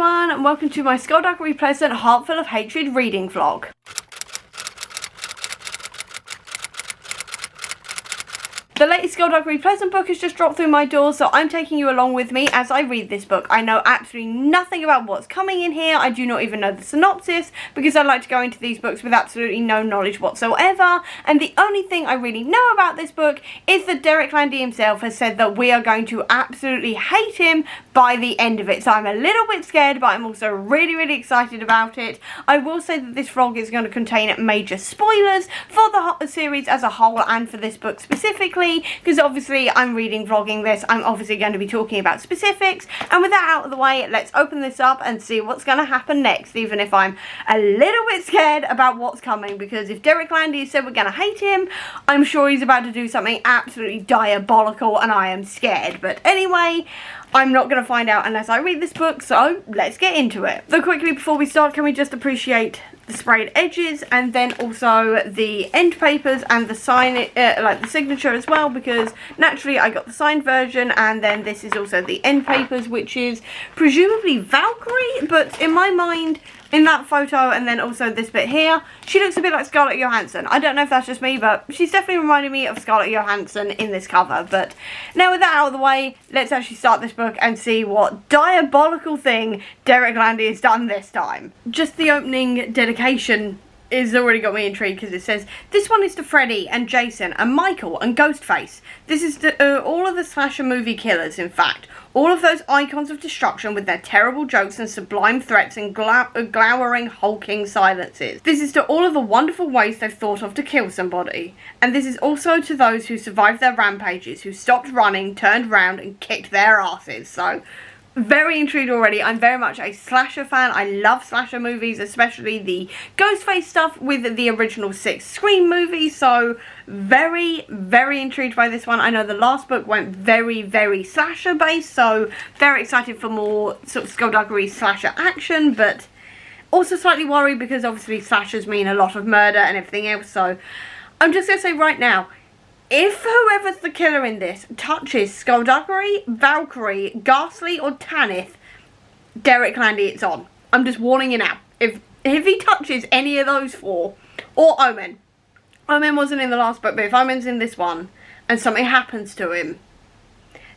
everyone, and welcome to my Skulduggery Pleasant Heart Full of Hatred reading vlog. The latest Skulduggery Pleasant book has just dropped through my door, so I'm taking you along with me as I read this book. I know absolutely nothing about what's coming in here. I do not even know the synopsis, because I like to go into these books with absolutely no knowledge whatsoever. And the only thing I really know about this book is that Derek Landy himself has said that we are going to absolutely hate him by the end of it. So I'm a little bit scared, but I'm also really excited about it. I will say that this vlog is going to contain major spoilers for the series as a whole and for this book specifically, because obviously I'm vlogging this. I'm obviously going to be talking about specifics, and with that out of the way, let's open this up and see what's going to happen next, even if I'm a little bit scared about what's coming, because if Derek Landy said we're going to hate him, I'm sure he's about to do something absolutely diabolical, and I am scared. But anyway, I'm not going to find out unless I read this book, so let's get into it. So quickly before we start, can we just appreciate the sprayed edges and then also the end papers and the sign, like the signature as well, because naturally I got the signed version, and then this is also the end papers, which is presumably Valkyrie, but in my mind, in that photo and then also this bit here, she looks a bit like Scarlett Johansson. I don't know if that's just me, but she's definitely reminding me of Scarlett Johansson in this cover. But now with that out of the way, let's actually start this book and see what diabolical thing Derek Landy has done this time. Just the opening dedication is already got me intrigued, because it says, this one is to Freddy and Jason and Michael and Ghostface. This is to all of the slasher movie killers, in fact. All of those icons of destruction with their terrible jokes and sublime threats and glowering, hulking silences. This is to all of the wonderful ways they've thought of to kill somebody. And this is also to those who survived their rampages, who stopped running, turned round and kicked their asses. So, very intrigued already. I'm very much a slasher fan. I love slasher movies, especially the Ghostface stuff with the original 6 Scream movies. So very intrigued by this one. I know the last book went very slasher based, so very excited for more sort of Skulduggery slasher action, but also slightly worried because obviously slashers mean a lot of murder and everything else. So I'm just going to say right now, if whoever's the killer in this touches Skulduggery, Valkyrie, Ghastly or Tanith, Derek Landy, it's on. I'm just warning you now. If he touches any of those 4, or Omen. Omen wasn't in the last book, but if Omen's in this one and something happens to him,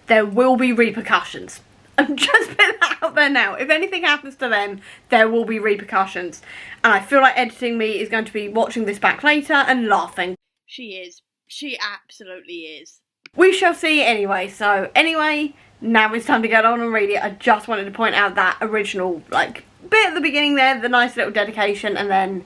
there will be repercussions. I'm just putting that out there now. If anything happens to them, there will be repercussions. And I feel like editing me is going to be watching this back later and laughing. She is. She absolutely is. We shall see anyway. So anyway, now it's time to get on and read it. I just wanted to point out that original like bit at the beginning there, the nice little dedication, and then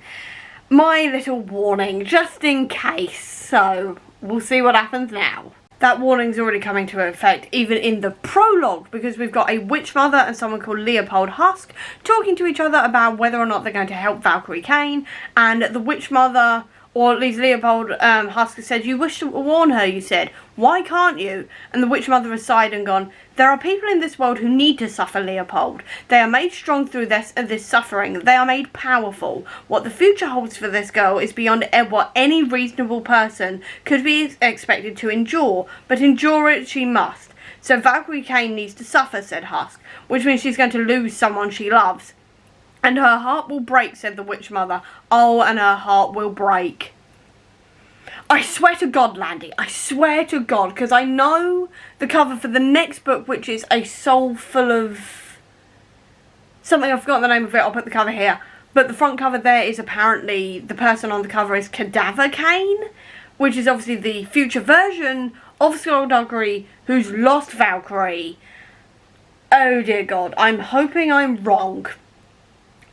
my little warning just in case. So we'll see what happens now. That warning's already coming to effect even in the prologue, because we've got a witch mother and someone called Leopold Husk talking to each other about whether or not they're going to help Valkyrie Kane. And the witch mother, or at least Leopold Husk, said, you wish to warn her, you said. Why can't you? And the witch mother has sighed and gone, there are people in this world who need to suffer, Leopold. They are made strong through this suffering. They are made powerful. What the future holds for this girl is beyond what any reasonable person could be expected to endure. But endure it she must. So Valkyrie Kane needs to suffer, said Husk, which means she's going to lose someone she loves. And her heart will break, said the witch mother. Oh, and her heart will break. I swear to God, Landy, I swear to God, because I know the cover for the next book, which is A Soul Full of something. I've forgotten the name of it. I'll put the cover here. But the front cover there is apparently, the person on the cover is Cadaver Kane, which is obviously the future version of Skulduggery who's lost Valkyrie. Oh dear God, I'm hoping I'm wrong.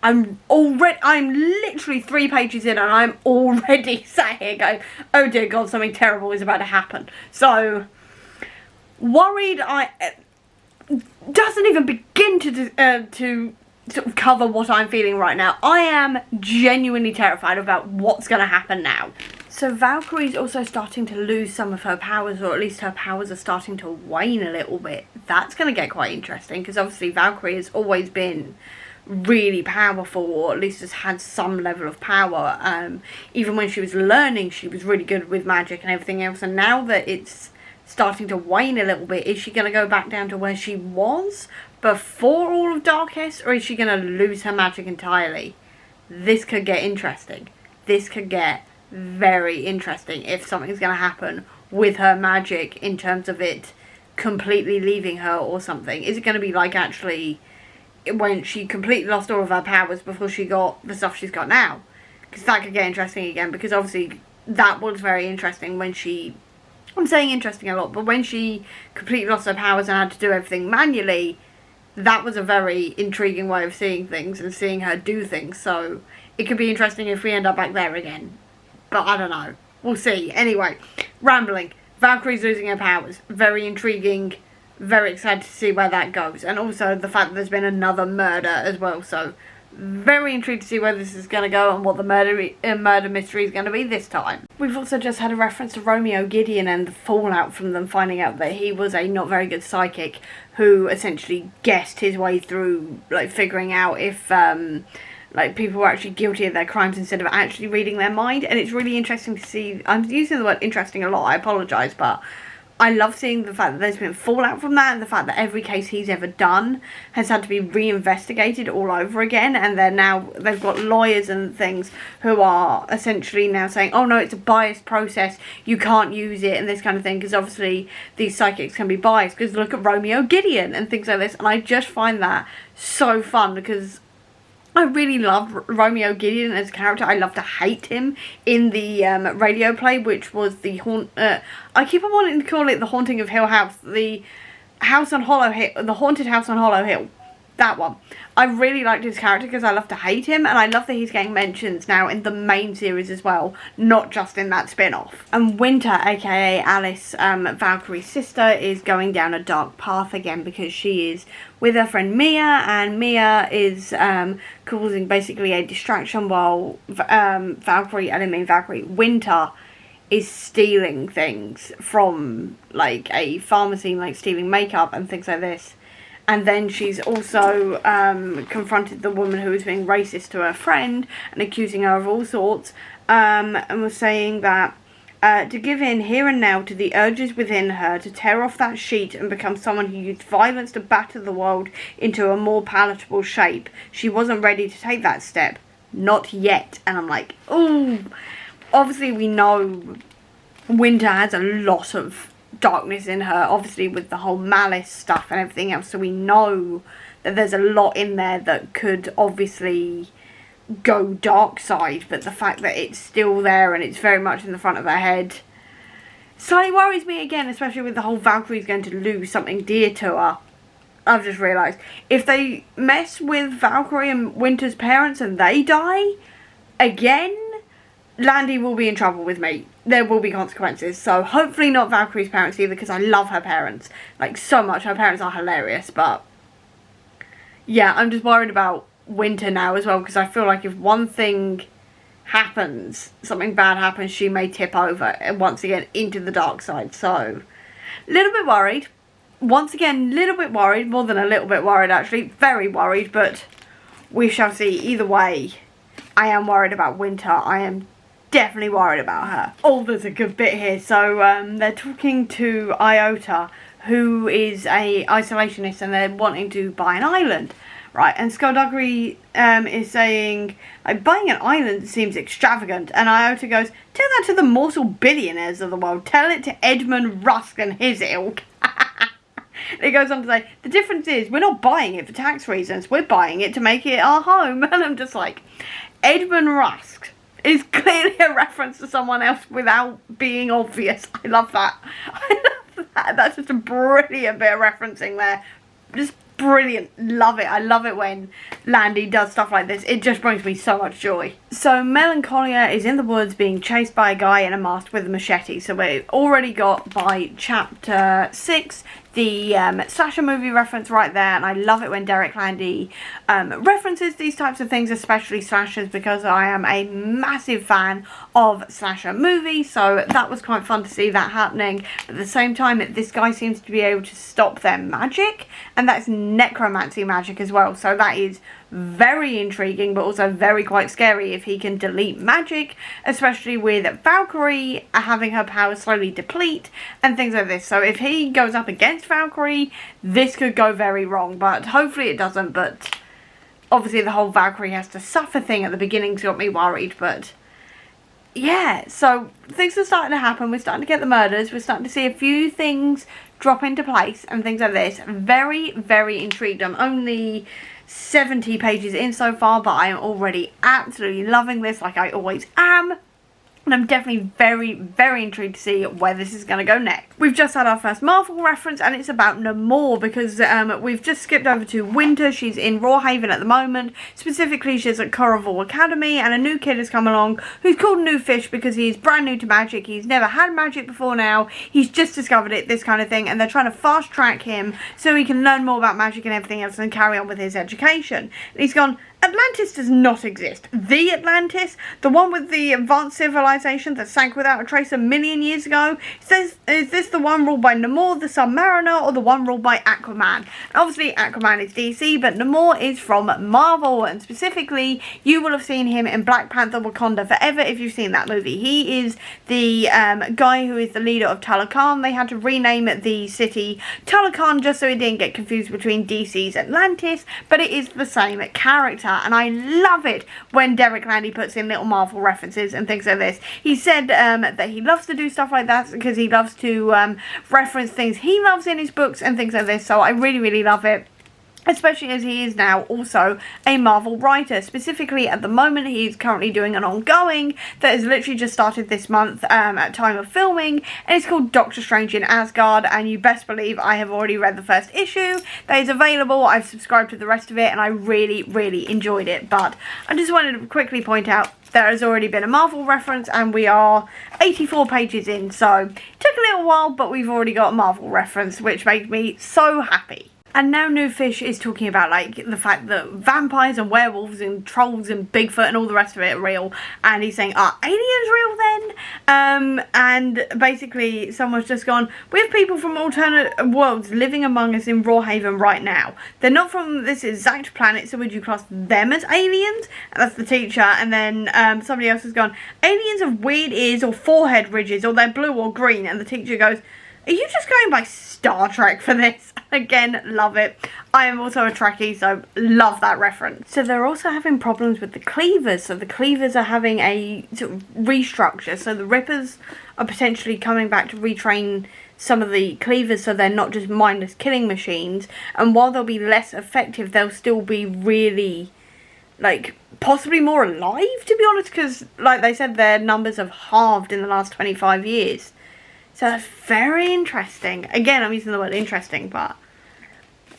I'm literally 3 pages in and I'm already sat here going, oh dear God, something terrible is about to happen. So, worried, doesn't even begin to sort of cover what I'm feeling right now. I am genuinely terrified about what's going to happen now. So Valkyrie's also starting to lose some of her powers, or at least her powers are starting to wane a little bit. That's going to get quite interesting, because obviously Valkyrie has always been really powerful, or at least has had some level of power. Even when she was learning, she was really good with magic and everything else, and now that it's starting to wane a little bit, is she going to go back down to where she was before all of Darkest, or is she going to lose her magic entirely? This could get interesting. This could get very interesting if something's going to happen with her magic in terms of it completely leaving her or something. Is it going to be like actually when she completely lost all of her powers before she got the stuff she's got now? Because that could get interesting again, because obviously that was very interesting when she, I'm saying interesting a lot, but when she completely lost her powers and had to do everything manually, that was a very intriguing way of seeing things and seeing her do things. So it could be interesting if we end up back there again. But I don't know. We'll see. Anyway, rambling. Valkyrie's losing her powers. Very intriguing. Very excited to see where that goes. And also the fact that there's been another murder as well. So very intrigued to see where this is going to go and what the murder mystery is going to be this time. We've also just had a reference to Romeo Gideon and the fallout from them finding out that he was a not very good psychic who essentially guessed his way through, like, figuring out if like people were actually guilty of their crimes instead of actually reading their mind. And it's really interesting to see. I'm using the word interesting a lot, I apologise, but I love seeing the fact that there's been fallout from that, and the fact that every case he's ever done has had to be reinvestigated all over again, and they've got lawyers and things who are essentially now saying, oh no, it's a biased process, you can't use it, and this kind of thing, because obviously these psychics can be biased, because look at Romeo Gideon and things like this. And I just find that so fun, because I really love Romeo Gideon as a character. I love to hate him in the radio play, which was the I keep on wanting to call it The Haunting of Hill House, the House on Hollow Hill, the Haunted House on Hollow Hill. That one. I really liked his character because I love to hate him, and I love that he's getting mentions now in the main series as well, not just in that spin-off. And Winter, aka Alice, Valkyrie's sister, is going down a dark path again because she is with her friend Mia, and Mia is causing basically a distraction while Winter is stealing things from, like, a pharmacy, like stealing makeup and things like this. And then she's also confronted the woman who was being racist to her friend and accusing her of all sorts, and was saying that to give in here and now to the urges within her to tear off that sheet and become someone who used violence to batter the world into a more palatable shape. She wasn't ready to take that step. Not yet. And I'm like, ooh. Obviously we know Winter has a lot of darkness in her, obviously with the whole malice stuff and everything else, so we know that there's a lot in there that could obviously go dark side, but the fact that it's still there and it's very much in the front of her head slightly worries me again, especially with the whole Valkyrie's going to lose something dear to her. I've just realised if they mess with Valkyrie and Winter's parents and they die again, Landy will be in trouble with me. There will be consequences. So hopefully not Valkyrie's parents either, because I love her parents. Like, so much. Her parents are hilarious. But yeah, I'm just worried about Winter now as well, because I feel like if one thing happens, something bad happens, she may tip over once again into the dark side. So a little bit worried. Once again, a little bit worried. More than a little bit worried, actually. Very worried. But we shall see. Either way, I am worried about Winter. I am definitely worried about her. Oh, there's a good bit here. So they're talking to Iota, who is a isolationist, and they're wanting to buy an island, right? And Skulduggery is saying, like, buying an island seems extravagant, and Iota goes, tell that to the morsel billionaires of the world. Tell it to Edmund Rusk and his ilk. It goes on to say, the difference is we're not buying it for tax reasons, we're buying it to make it our home. And I'm just like, Edmund Rusk is clearly a reference to someone else without being obvious. I love that. I love that. That's just a brilliant bit of referencing there. Just brilliant. Love it. I love it when Landy does stuff like this. It just brings me so much joy. So Melancholia is in the woods being chased by a guy in a mask with a machete. So we've already got by chapter 6 the slasher movie reference right there, and I love it when Derek Landy references these types of things, especially slashers, because I am a massive fan of slasher movies, so that was quite fun to see that happening. But at the same time, this guy seems to be able to stop their magic, and that's necromancy magic as well, so that is very intriguing, but also very quite scary if he can delete magic, especially with Valkyrie having her powers slowly deplete and things like this. So if he goes up against next Valkyrie, this could go very wrong, but hopefully it doesn't. But obviously the whole Valkyrie has to suffer thing at the beginning's got me worried, but yeah, so things are starting to happen. We're starting to get the murders. We're starting to see a few things drop into place and things like this. Very, very intrigued. I'm only 70 pages in so far, but I am already absolutely loving this, like I always am. And I'm definitely very, very intrigued to see where this is going to go next. We've just had our first Marvel reference, and it's about Namor, because we've just skipped over to Winter. She's in Rawhaven at the moment. Specifically, she's at Corrival Academy, and a new kid has come along who's called New Fish because he's brand new to magic. He's never had magic before now. He's just discovered it, this kind of thing, and they're trying to fast track him so he can learn more about magic and everything else and carry on with his education. And he's gone, Atlantis does not exist. The Atlantis, the one with the advanced civilization that sank without a trace a million years ago, is this the one ruled by Namor, the Submariner, or the one ruled by Aquaman? And obviously Aquaman is DC, but Namor is from Marvel, and specifically you will have seen him in Black Panther Wakanda Forever if you've seen that movie. He is the guy who is the leader of Talokan. They had to rename the city Talokan just so it didn't get confused between DC's Atlantis, but it is the same character. And I love it when Derek Landy puts in little Marvel references and things like this. He said that he loves to do stuff like that because he loves to reference things he loves in his books and things like this. So I really, really love it. Especially as he is now also a Marvel writer. Specifically at the moment he's currently doing an ongoing that has literally just started this month at time of filming, and it's called Doctor Strange in Asgard, and you best believe I have already read the first issue that is available. I've subscribed to the rest of it and I really, really enjoyed it. But I just wanted to quickly point out there has already been a Marvel reference and we are 84 pages in, so it took a little while but we've already got a Marvel reference, which made me so happy. And now New Fish is talking about, like, the fact that vampires and werewolves and trolls and Bigfoot and all the rest of it are real. And he's saying, are aliens real then? And basically someone's just gone, we have people from alternate worlds living among us in Rawhaven right now. They're not from this exact planet, so would you class them as aliens? And that's the teacher. And then somebody else has gone, aliens have weird ears or forehead ridges, or they're blue or green. And the teacher goes, are you just going by Star Trek for this? Again, love it. I am also a Trekkie, so love that reference. So they're also having problems with the cleavers. So the cleavers are having a sort of restructure. So the Rippers are potentially coming back to retrain some of the cleavers so they're not just mindless killing machines. And while they'll be less effective, they'll still be really, like, possibly more alive, to be honest. Because, like they said, their numbers have halved in the last 25 years. So that's very interesting. Again, I'm using the word interesting, but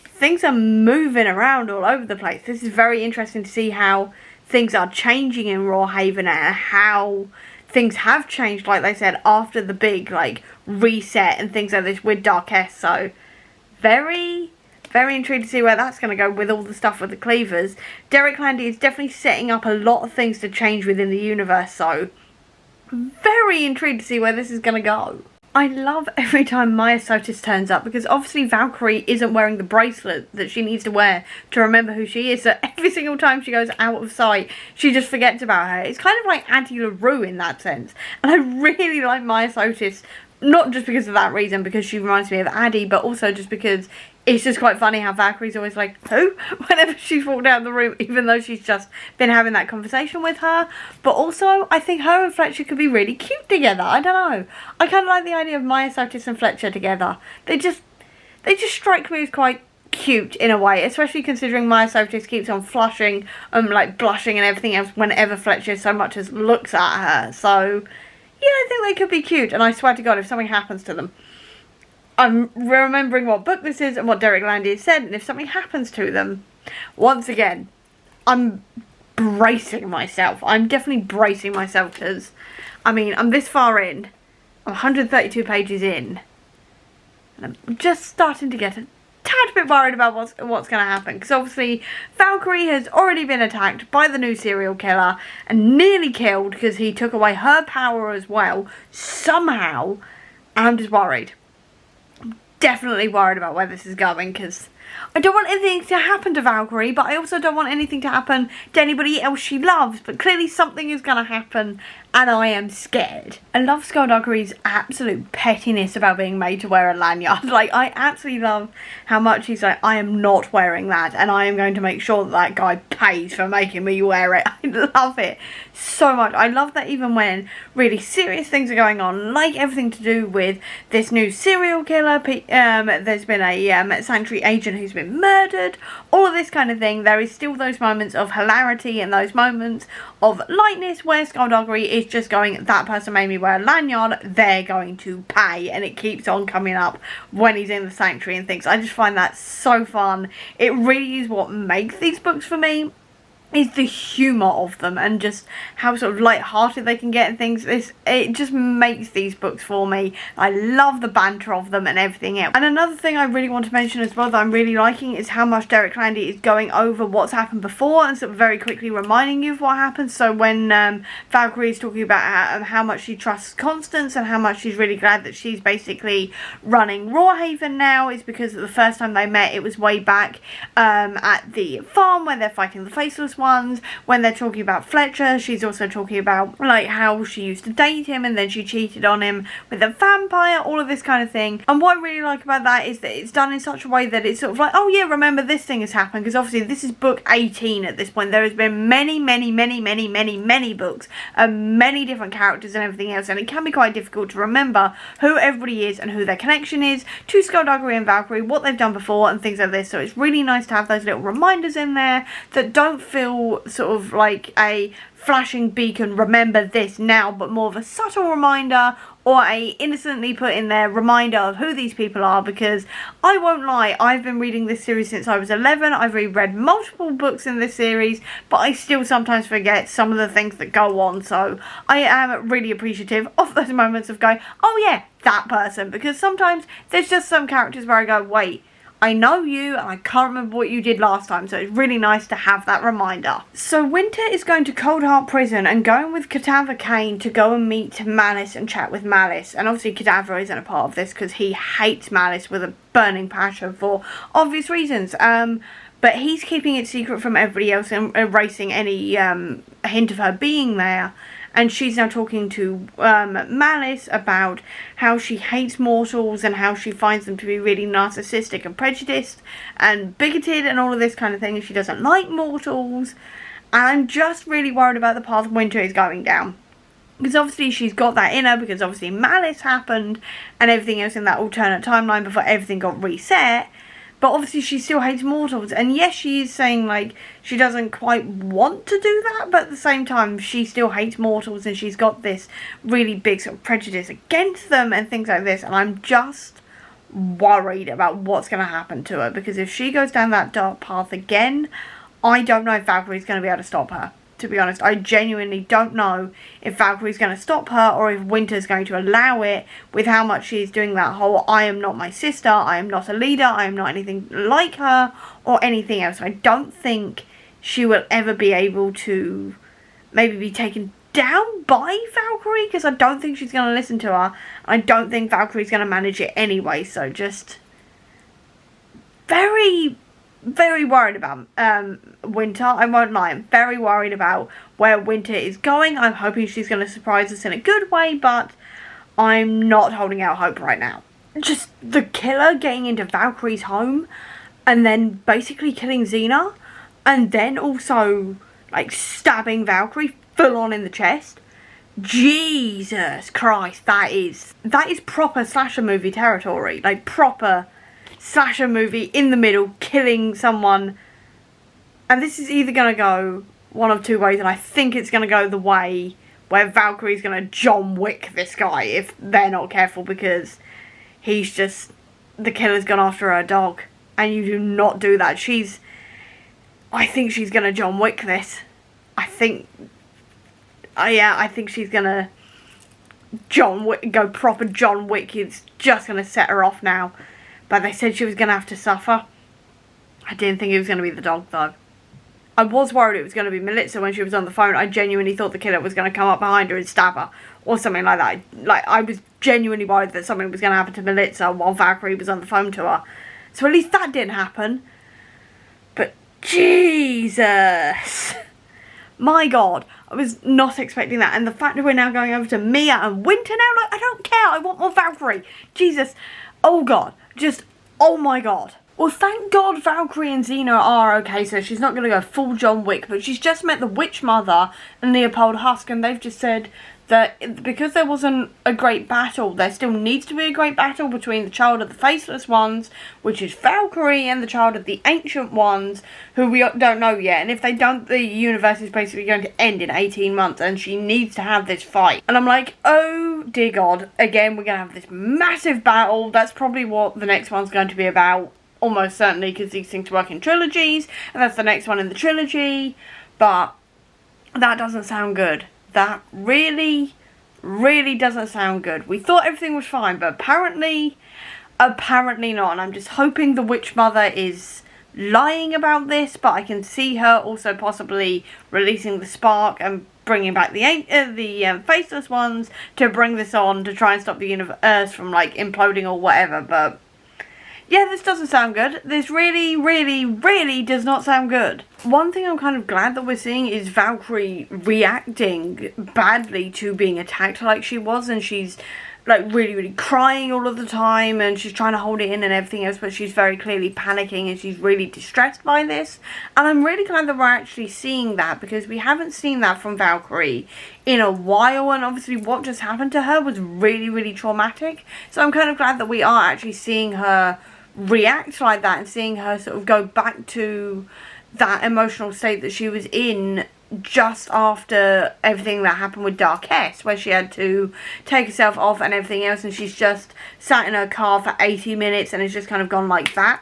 things are moving around all over the place. This is very interesting to see how things are changing in Rawhaven and how things have changed, like they said, after the big, like, reset and things like this with Darkest. So very, very intrigued to see where that's going to go with all the stuff with the cleavers. Derek Landy is definitely setting up a lot of things to change within the universe, so very intrigued to see where this is going to go. I love every time Maya Sotis turns up, because obviously Valkyrie isn't wearing the bracelet that she needs to wear to remember who she is, so every single time she goes out of sight she just forgets about her. It's kind of like Addie LaRue in that sense, and I really like Maya Sotis, not just because of that reason, because she reminds me of Addie, but also just because it's just quite funny how Valkyrie's always like, who? Whenever she's walked out of the room, even though she's just been having that conversation with her. But also, I think her and Fletcher could be really cute together. I don't know. I kind of like the idea of Maya Sotis and Fletcher together. They just strike me as quite cute in a way, especially considering Maya Sotis keeps on flushing, like blushing and everything else whenever Fletcher so much as looks at her. So, yeah, I think they could be cute. And I swear to God, if something happens to them, I'm remembering what book this is and what Derek Landy has said, and if something happens to them, once again, I'm bracing myself. I'm definitely bracing myself, because, I mean, I'm this far in, I'm 132 pages in, and I'm just starting to get a tad bit worried about what's going to happen, because obviously Valkyrie has already been attacked by the new serial killer and nearly killed because he took away her power as well, somehow, and I'm just worried. Definitely worried about where this is going, because I don't want anything to happen to Valkyrie, but I also don't want anything to happen to anybody else she loves. But clearly something is going to happen, and I am scared. I love Skulduggery's absolute pettiness about being made to wear a lanyard. Like, I absolutely love how much he's like, I am not wearing that, and I am going to make sure that that guy pays for making me wear it. I love it so much. I love that even when really serious things are going on, like everything to do with this new serial killer, there's been a sanctuary agent who's been murdered, all of this kind of thing, there is still those moments of hilarity and those moments of lightness where Skulduggery is just going, that person made me wear a lanyard, they're going to pay, and it keeps on coming up when he's in the sanctuary and things. I just find that so fun. It really is what makes these books for me, is the humour of them and just how sort of light-hearted they can get and things. It just makes these books for me. I love the banter of them and everything else. And another thing I really want to mention as well that I'm really liking is how much Derek Landy is going over what's happened before and sort of very quickly reminding you of what happened. So when Valkyrie is talking about how much she trusts Constance and how much she's really glad that she's basically running Rawhaven now, is because the first time they met it was way back at the farm when they're fighting the Faceless Ones. When they're talking about Fletcher, she's also talking about like how she used to date him and then she cheated on him with a vampire, all of this kind of thing. And what I really like about that is that it's done in such a way that it's sort of like, oh yeah, remember this thing has happened, because obviously this is book 18 at this point. There has been many books and many different characters and everything else, and it can be quite difficult to remember who everybody is and who their connection is to Skulduggery and Valkyrie, what they've done before and things like this. So it's really nice to have those little reminders in there that don't feel sort of like a flashing beacon, remember this now, but more of a subtle reminder, or a innocently put in there reminder of who these people are. Because I won't lie, I've been reading this series since I was 11. I've reread multiple books in this series, but I still sometimes forget some of the things that go on. So I am really appreciative of those moments of going, oh yeah, that person, because sometimes there's just some characters where I go, wait, I know you and I can't remember what you did last time, so it's really nice to have that reminder. So Winter is going to Coldheart Prison and going with Cadaver Kane to go and meet Malice and chat with Malice. And obviously Cadaver isn't a part of this because he hates Malice with a burning passion for obvious reasons. But he's keeping it secret from everybody else and erasing any hint of her being there. And she's now talking to Malice about how she hates mortals and how she finds them to be really narcissistic and prejudiced and bigoted and all of this kind of thing, and she doesn't like mortals. And I'm just really worried about the path Winter is going down. Because obviously she's got that in her, because obviously Malice happened and everything else in that alternate timeline before everything got reset. But obviously she still hates mortals. And yes, she is saying like she doesn't quite want to do that, but at the same time she still hates mortals and she's got this really big sort of prejudice against them and things like this. And I'm just worried about what's going to happen to her, because if she goes down that dark path again, I don't know if Valkyrie's going to be able to stop her. To be honest, I genuinely don't know if Valkyrie's going to stop her or if Winter's going to allow it, with how much she's doing that whole I am not my sister, I am not a leader, I am not anything like her or anything else. I don't think she will ever be able to maybe be taken down by Valkyrie, because I don't think she's going to listen to her. I don't think Valkyrie's going to manage it anyway, so just very worried about Winter. I won't lie, I'm very worried about where Winter is going. I'm hoping she's going to surprise us in a good way, but I'm not holding out hope right now. Just the killer getting into Valkyrie's home and then basically killing Xena, and then also like stabbing Valkyrie full on in the chest. Jesus Christ, that is proper slasher movie territory. Like proper slasher movie in the middle, killing someone. And this is either going to go one of two ways, and I think it's going to go the way where Valkyrie's going to John Wick this guy if they're not careful, because he's just, the killer's gone after her dog, and you do not do that. I think she's going to John Wick this. I think she's going to go proper John Wick. It's just going to set her off now. But they said she was going to have to suffer. I didn't think it was going to be the dog, though. I was worried it was going to be Melitza when she was on the phone. I genuinely thought the killer was going to come up behind her and stab her, or something like that. Like, I was genuinely worried that something was going to happen to Melitza while Valkyrie was on the phone to her. So at least that didn't happen. Jesus! My God, I was not expecting that. And the fact that we're now going over to Mia and Winter now, like, I don't care. I want more Valkyrie. Jesus. Oh God. Just, oh my God. Well, thank God Valkyrie and Xena are okay, so she's not going to go full John Wick, but she's just met the Witch Mother and Leopold Husk, and they've just said that because there wasn't a great battle, there still needs to be a great battle between the child of the Faceless Ones, which is Valkyrie, and the child of the Ancient Ones, who we don't know yet. And if they don't, the universe is basically going to end in 18 months, and she needs to have this fight. And I'm like, oh dear God, again, we're going to have this massive battle. That's probably what the next one's going to be about, almost certainly, because these things work in trilogies, and that's the next one in the trilogy. But that doesn't sound good. That really, really doesn't sound good. We thought everything was fine, but apparently not. And I'm just hoping the Witch Mother is lying about this, but I can see her also possibly releasing the spark and bringing back the Faceless Ones to bring this on to try and stop the universe from, like, imploding or whatever. But yeah, this doesn't sound good. This really, really, really does not sound good. One thing I'm kind of glad that we're seeing is Valkyrie reacting badly to being attacked like she was, and she's like really, really crying all of the time, and she's trying to hold it in and everything else, but she's very clearly panicking and she's really distressed by this. And I'm really glad that we're actually seeing that, because we haven't seen that from Valkyrie in a while, and obviously what just happened to her was really, really traumatic. So I'm kind of glad that we are actually seeing her react like that and seeing her sort of go back to that emotional state that she was in just after everything that happened with Darkest, where she had to take herself off and everything else, and she's just sat in her car for 80 minutes and it's just kind of gone like that,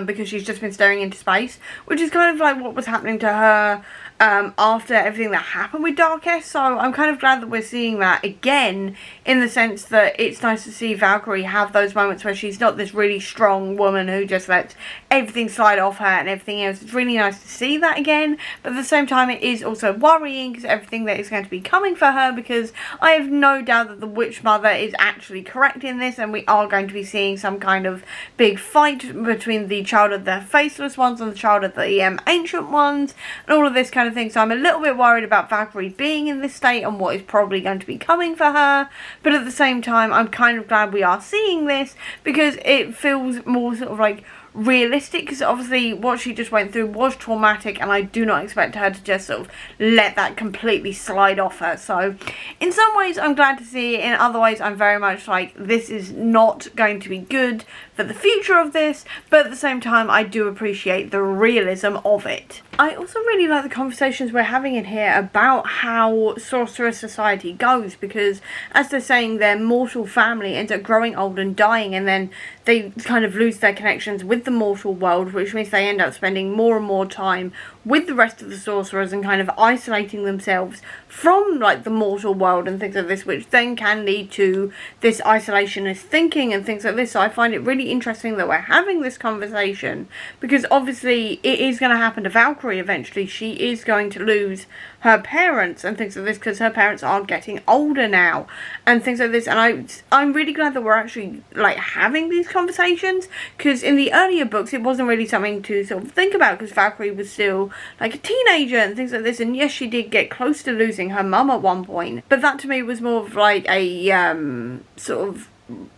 because she's just been staring into space, which is kind of like what was happening to her after everything that happened with Darkest. So I'm kind of glad that we're seeing that again, in the sense that it's nice to see Valkyrie have those moments where she's not this really strong woman who just lets everything slide off her and everything else. It's really nice to see that again, but at the same time it is also worrying because everything that is going to be coming for her, because I have no doubt that the Witch Mother is actually correct in this, and we are going to be seeing some kind of big fight between the child of the Faceless Ones and the child of the Ancient Ones, and all of this kind of thing. So I'm a little bit worried about Valkyrie being in this state and what is probably going to be coming for her, but at the same time I'm kind of glad we are seeing this, because it feels more sort of like realistic, because obviously what she just went through was traumatic, and I do not expect her to just sort of let that completely slide off her. So in some ways I'm glad to see it, in other ways I'm very much like, this is not going to be good for the future of this, but at the same time I do appreciate the realism of it. I also really like the conversations we're having in here about how Sorcerer Society goes, because as they're saying, their mortal family ends up growing old and dying, and then they kind of lose their connections with the mortal world, which means they end up spending more and more time with the rest of the sorcerers and kind of isolating themselves from like the mortal world and things like this, which then can lead to this isolationist thinking and things like this. So I find it really interesting that we're having this conversation, because obviously it is going to happen to Valkyrie eventually. She is going to lose her parents and things like this, because her parents are getting older now and things like this. And I'm really glad that we're actually like having these conversations, because in the earlier books it wasn't really something to sort of think about, because Valkyrie was still like a teenager and things like this, and yes, she did get close to losing her mum at one point, but that to me was more of like a sort of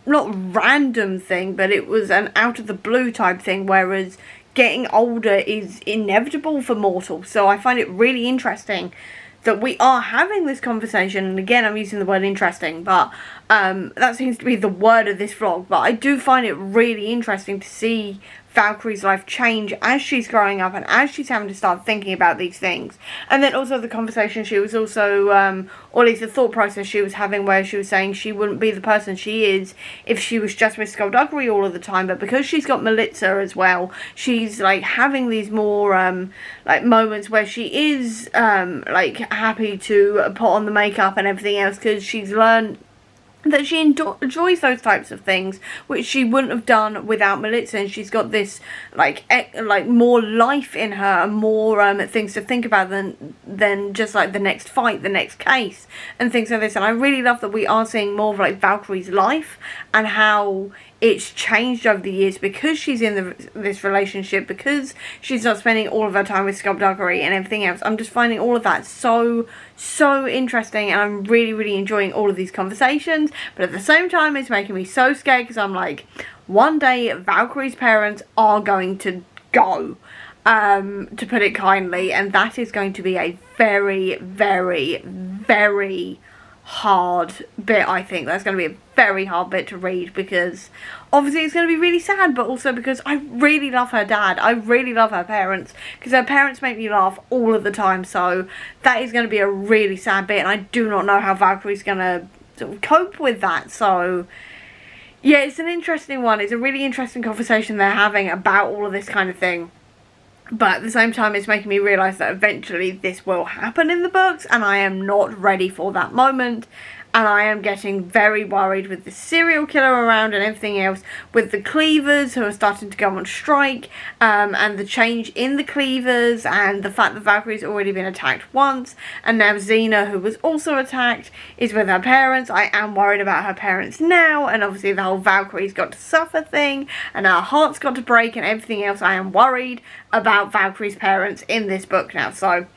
not random thing, but it was an out of the blue type thing, whereas getting older is inevitable for mortals. So I find it really interesting that we are having this conversation, and again I'm using the word interesting, but that seems to be the word of this vlog. But I do find it really interesting to see Valkyrie's life change as she's growing up and as she's having to start thinking about these things. And then also the conversation she was also, or at least the thought process she was having, where she was saying she wouldn't be the person she is if she was just with Skulduggery all of the time, but because she's got Melitza as well, she's like having these more like moments where she is like happy to put on the makeup and everything else, because she's learned that she enjoys those types of things, which she wouldn't have done without Melitza. And she's got this like more life in her, and more things to think about than just like the next fight, the next case and things like this. And I really love that we are seeing more of like Valkyrie's life and how it's changed over the years because she's in this relationship, because she's not spending all of her time with Skulduggery and everything else. I'm just finding all of that so interesting, and I'm really enjoying all of these conversations. But at the same time, it's making me so scared because I'm like, one day Valkyrie's parents are going to go, to put it kindly, and that is going to be a very hard bit. I think that's going to be a very hard bit to read, because obviously it's going to be really sad, but also because I really love her dad. I really love her parents, because her parents make me laugh all of the time. So that is going to be a really sad bit, and I do not know how Valkyrie's going to sort of cope with that. So yeah, it's an interesting one. It's a really interesting conversation they're having about all of this kind of thing. But at the same time, it's making me realise that eventually this will happen in the books, and I am not ready for that moment. And I am getting very worried with the serial killer around and everything else, with the cleavers who are starting to go on strike, and the change in the cleavers, and the fact that Valkyrie's already been attacked once, and now Xena, who was also attacked, is with her parents. I am worried about her parents now, and obviously the whole Valkyrie's got to suffer thing, and our heart's got to break and everything else. I am worried about Valkyrie's parents in this book now, so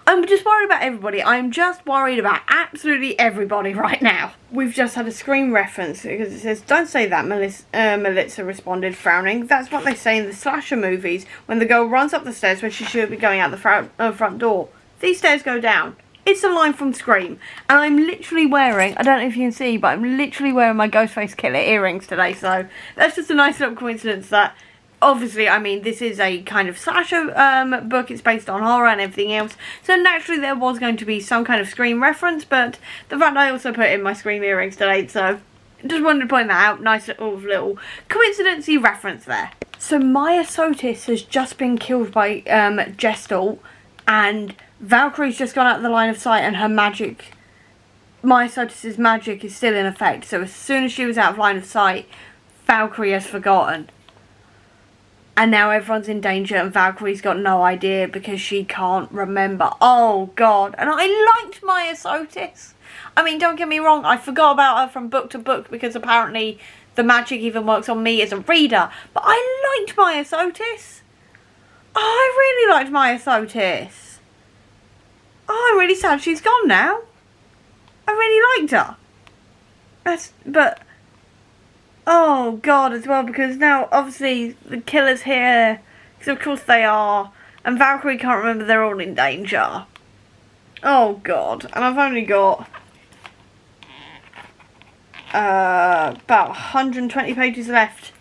I'm just worried about everybody. I'm just worried about absolutely everybody right now. We've just had a screen reference because it says, "Don't say that," Melissa responded, frowning. "That's what they say in the slasher movies when the girl runs up the stairs when she should be going out the front door. These stairs go down." It's a line from Scream. And I'm literally wearing, I don't know if you can see, but I'm literally wearing my Ghostface Killer earrings today. So that's just a nice little coincidence that, obviously, I mean, this is a kind of slasher book. It's based on horror and everything else. So naturally there was going to be some kind of Scream reference. But the fact I also put in my Scream earrings today. So just wanted to point that out. Nice little coincidency reference there. So Maya Sotis has just been killed by Gestalt. And Valkyrie's just gone out of the line of sight. And her magic, Maya Sotis' magic, is still in effect. So as soon as she was out of line of sight, Valkyrie has forgotten. And now everyone's in danger, and Valkyrie's got no idea because she can't remember. Oh, God. And I liked Maya Sotis. I mean, don't get me wrong. I forgot about her from book to book because apparently the magic even works on me as a reader. But I liked Maya Sotis. Oh, I really liked Maya Sotis. Oh, I'm really sad she's gone now. I really liked her. But oh, God, as well, because now, obviously, the killer's here. Because, of course, they are. And Valkyrie can't remember they're all in danger. Oh, God. And I've only got about 120 pages left.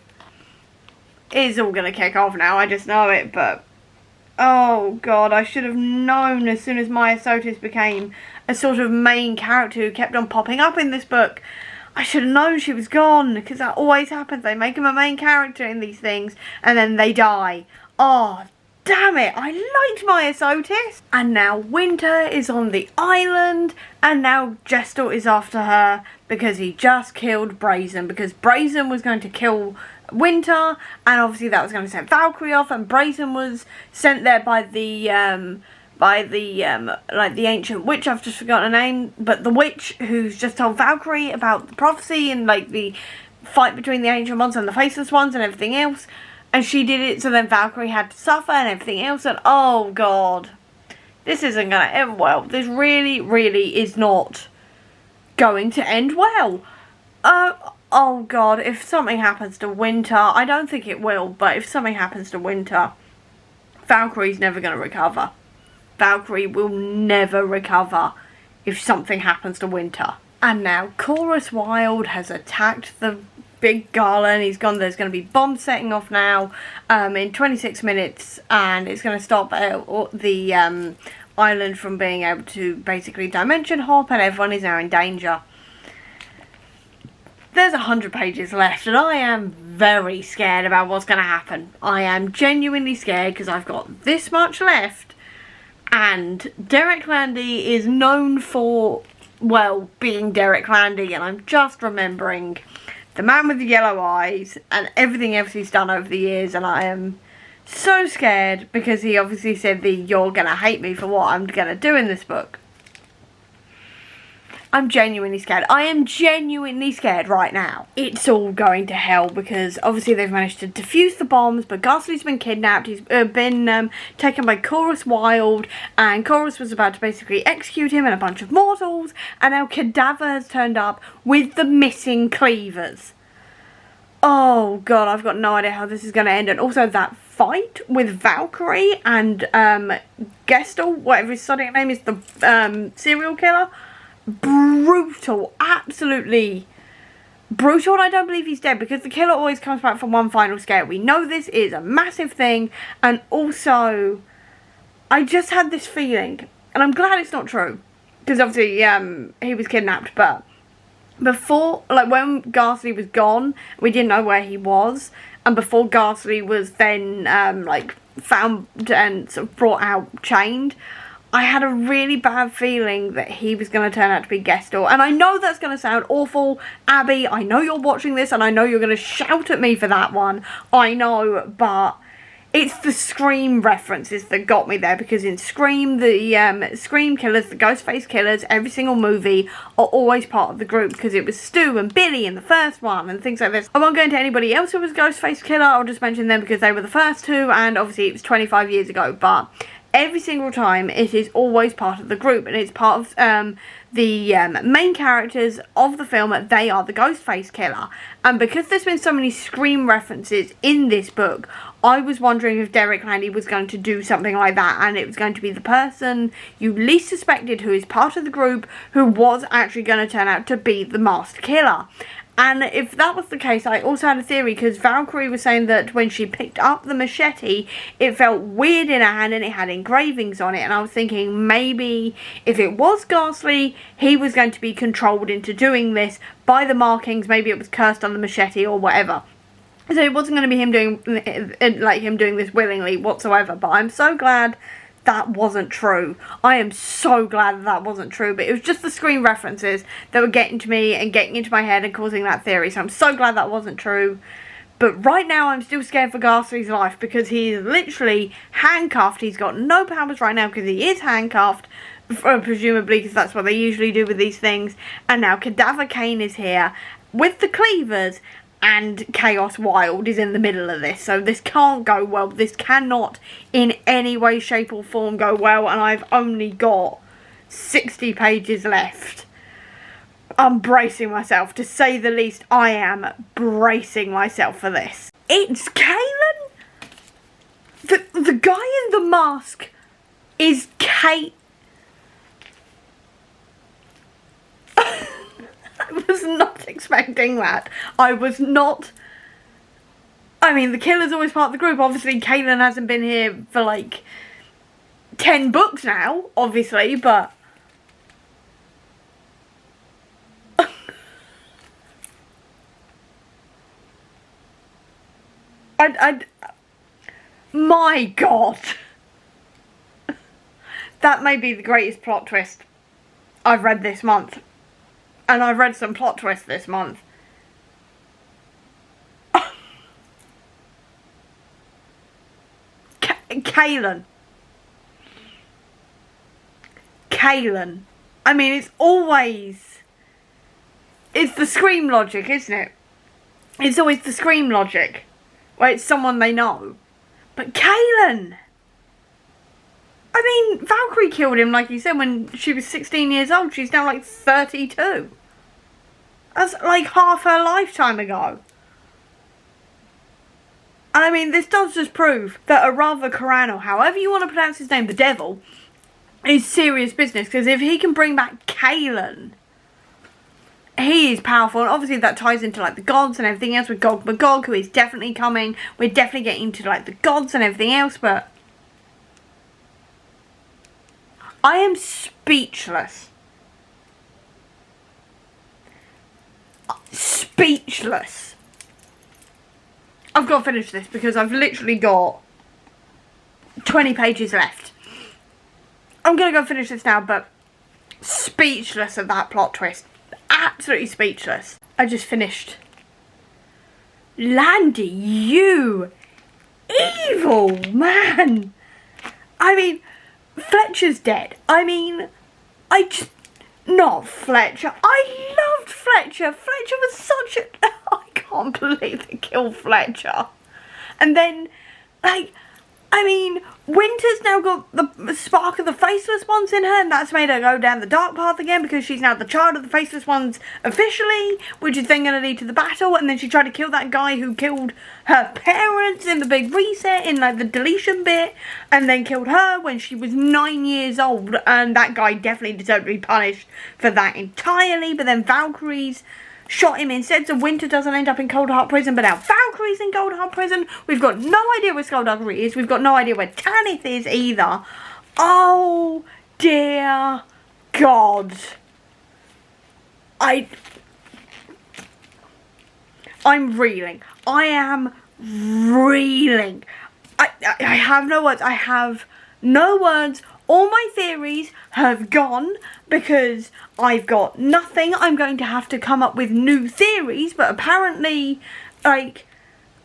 It's all going to kick off now, I just know it, but oh, God, I should have known as soon as Maya Sotis became a sort of main character who kept on popping up in this book. I should have known she was gone, because that always happens. They make him a main character in these things, and then they die. Oh, damn it. I liked Maya Sotis. And now Winter is on the island, and now Gestalt is after her, because he just killed Brazen, because Brazen was going to kill Winter, and obviously that was going to set Valkyrie off, and Brazen was sent there by the like the ancient witch, I've just forgotten her name, but the witch who's just told Valkyrie about the prophecy and like the fight between the ancient ones and the faceless ones and everything else, and she did it, so then Valkyrie had to suffer and everything else, and oh, God, this isn't going to end well. This really is not going to end well. Oh, God, if something happens to Winter, I don't think it will, but if something happens to Winter, Valkyrie's never going to recover. Valkyrie will never recover if something happens to Winter. And now Chorus Wild has attacked the big gala, and he's gone. There's going to be bombs setting off now in 26 minutes, and it's going to stop the island from being able to basically dimension hop, and everyone is now in danger. There's 100 pages left, and I am very scared about what's going to happen. I am genuinely scared because I've got this much left. And Derek Landy is known for, well, being Derek Landy, and I'm just remembering The Man with the Yellow Eyes and everything else he's done over the years, and I am so scared because he obviously said you're gonna hate me for what I'm gonna do in this book. I'm genuinely scared. I am genuinely scared right now. It's all going to hell because obviously they've managed to defuse the bombs, but Ghastly's been kidnapped. He's been taken by Chorus Wild, and Chorus was about to basically execute him and a bunch of mortals, and now Cadaver has turned up with the missing cleavers. Oh god, I've got no idea how this is going to end. And also that fight with Valkyrie and Gestal, whatever his sonic name is, the serial killer. Brutal, absolutely brutal. And I don't believe he's dead because the killer always comes back for one final scare. We know this is a massive thing, and also I just had this feeling, and I'm glad it's not true because obviously he was kidnapped, but before, like when Ghastly was gone, we didn't know where he was, and before Ghastly was then like found and sort of brought out chained, I had a really bad feeling that he was going to turn out to be Gestal. And I know that's going to sound awful. Abby, I know you're watching this and I know you're going to shout at me for that one. I know, but it's the Scream references that got me there. Because in Scream, the Scream killers, the Ghostface killers, every single movie are always part of the group. Because it was Stu and Billy in the first one and things like this. I won't go into anybody else who was Ghostface killer. I'll just mention them because they were the first two. And obviously it was 25 years ago. But every single time it is always part of the group, and it's part of the main characters of the film. They are the Ghostface killer, and because there's been so many Scream references in this book, I was wondering if Derek Landy was going to do something like that, and it was going to be the person you least suspected who is part of the group who was actually going to turn out to be the masked killer. And if that was the case, I also had a theory, because Valkyrie was saying that when she picked up the machete, it felt weird in her hand and it had engravings on it. And I was thinking maybe if it was Ghastly, he was going to be controlled into doing this by the markings. Maybe it was cursed on the machete or whatever. So it wasn't going to be him doing this willingly whatsoever. But I'm so glad that wasn't true. I am so glad that wasn't true, but it was just the Screen references that were getting to me and getting into my head and causing that theory, so I'm so glad that wasn't true. But right now I'm still scared for Ghastly's life because he's literally handcuffed. He's got no powers right now because he is handcuffed, presumably because that's what they usually do with these things. And now Cadaver Kane is here with the cleavers, and Chaos Wild is in the middle of this, so this can't go well. This cannot in any way, shape or form go well, and I've only got 60 pages left. I'm bracing myself, to say the least. I am bracing myself for this. It's Kalen? The guy in the mask is Kate. I was not expecting that. I was not. I mean, the killer's always part of the group. Obviously, Kaylin hasn't been here for like 10 books now, obviously, but my God. That may be the greatest plot twist I've read this month. And I've read some plot twists this month. Kalen. I mean, it's always... It's the Scream logic, isn't it? It's always the Scream logic. Where it's someone they know. But Kalen! I mean, Valkyrie killed him, like you said, when she was 16 years old. She's now like 32. That's like half her lifetime ago. And I mean, this does just prove that Arava Karan, or however you want to pronounce his name, the devil, is serious business. Because if he can bring back Kalen, he is powerful. And obviously that ties into like the gods and everything else with Gog Magog, who is definitely coming. We're definitely getting into like the gods and everything else, but I am speechless. Speechless. I've got to finish this because I've literally got 20 pages left. I'm going to go finish this now, but speechless at that plot twist. Absolutely speechless. I just finished. Landy, you evil man. I mean, Fletcher's dead. I mean, Not Fletcher. I loved Fletcher. Fletcher was such a... I can't believe they killed Fletcher. And then, like, I mean, Winter's now got the spark of the Faceless Ones in her, and that's made her go down the dark path again because she's now the child of the Faceless Ones officially, which is then going to lead to the battle. And then she tried to kill that guy who killed her parents in the big reset, in like the deletion bit, and then killed her when she was 9 years old. And that guy definitely deserved to be punished for that entirely. But then Valkyrie's shot him instead, so Winter doesn't end up in Coldheart Prison, but now Valkyrie's in Coldheart Prison. We've got no idea where Skulduggery is. We've got no idea where Tanith is either. Oh dear God. I'm reeling. I am reeling. I have no words. I have no words. All my theories have gone because I've got nothing. I'm going to have to come up with new theories, but apparently, like,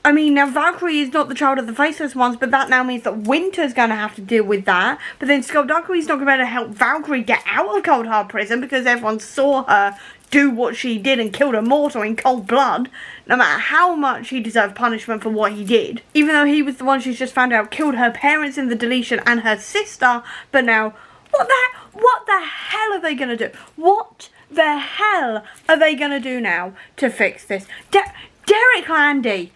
I mean, now Valkyrie is not the child of the Faceless Ones, but that now means that Winter's going to have to deal with that. But then Skulduggery's not going to be able to help Valkyrie get out of Coldheart Prison because everyone saw her do what she did and killed a mortal in cold blood, no matter how much he deserved punishment for what he did. Even though he was the one she's just found out killed her parents in the deletion and her sister, but now, what the hell are they going to do? What the hell are they going to do now to fix this? Derek Landy,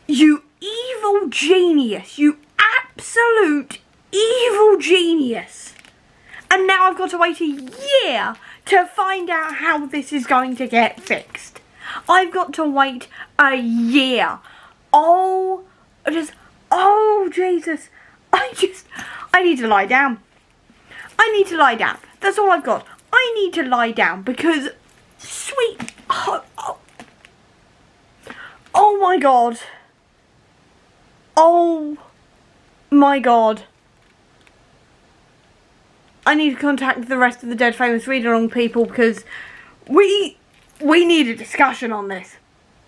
you evil genius, you absolute evil genius. And now I've got to wait a year to find out how this is going to get fixed. I've got to wait a year. Oh Jesus. I need to lie down. I need to lie down. That's all I've got. I need to lie down because oh my God. Oh my God. I need to contact the rest of the Dead Famous read-along people because we need a discussion on this.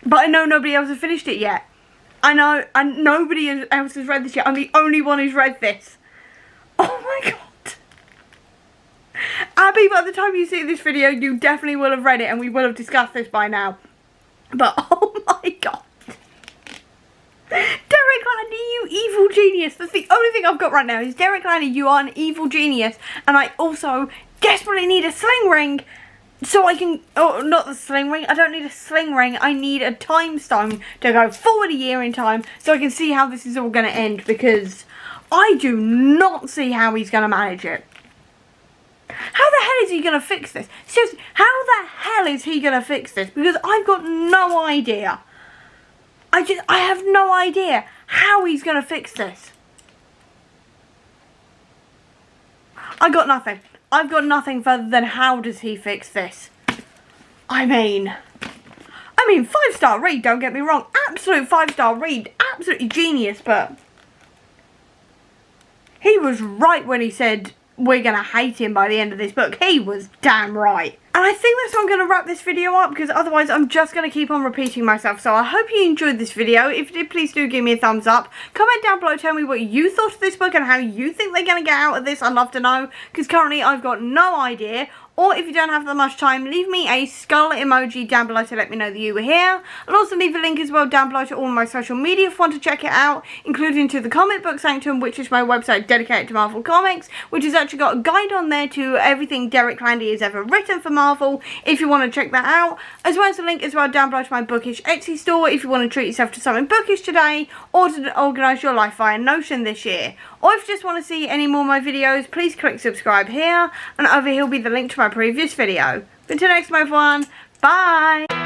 But I know nobody else has finished it yet. I know, and nobody else has read this yet. I'm the only one who's read this. Oh my God. Abby, by the time you see this video, you definitely will have read it and we will have discussed this by now. But oh my God. Derek Landy, you evil genius. That's the only thing I've got right now is Derek Landy, you are an evil genius. And I also desperately need a sling ring so I can, oh, not the sling ring. I don't need a sling ring. I need a time stone to go forward a year in time so I can see how this is all going to end because I do not see how he's going to manage it. How the hell is he going to fix this? Seriously, how the hell is he going to fix this? Because I've got no idea. I have no idea how he's going to fix this. I got nothing. I've got nothing further than how does he fix this? I mean, 5-star read, don't get me wrong. Absolute 5-star read. Absolutely genius, but he was right when he said we're going to hate him by the end of this book. He was damn right. And I think that's how I'm going to wrap this video up because otherwise I'm just going to keep on repeating myself. So I hope you enjoyed this video. If you did, please do give me a thumbs up. Comment down below, tell me what you thought of this book and how you think they're going to get out of this. I'd love to know because currently I've got no idea. Or if you don't have that much time, leave me a skull emoji down below to let me know that you were here. I'll also leave a link as well down below to all my social media if you want to check it out, including to the Comic Book Sanctum, which is my website dedicated to Marvel Comics, which has actually got a guide on there to everything Derek Landy has ever written for Marvel, if you want to check that out, as well as a link as well down below to my bookish Etsy store if you want to treat yourself to something bookish today, or to organise your life via Notion this year. Or if you just want to see any more of my videos, please click subscribe here, and over here will be the link to my previous video. Until next time everyone, bye!